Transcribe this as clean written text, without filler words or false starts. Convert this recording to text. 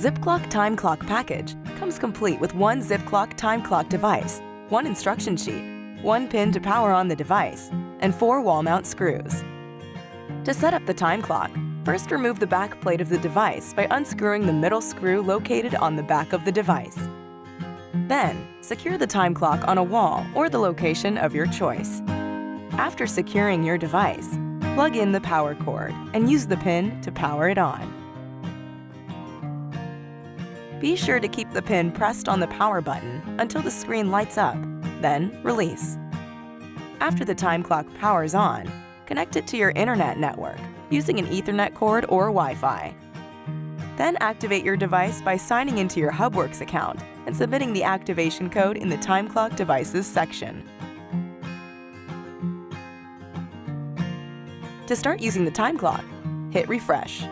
Zipclock Time Clock package comes complete with one Zipclock Time Clock device, one instruction sheet, one pin to power on the device, and 4 wall mount screws. To set up the time clock, first remove the back plate of the device by unscrewing the middle screw located on the back of the device. Then, secure the time clock on a wall or the location of your choice. After securing your device, plug in the power cord and use the pin to power it on. Be sure to keep the pin pressed on the power button until the screen lights up, then release. After the time clock powers on, connect it to your internet network using an Ethernet cord or Wi-Fi. Then activate your device by signing into your HubWorks account and submitting the activation code in the Time Clock Devices section. To start using the time clock, hit refresh.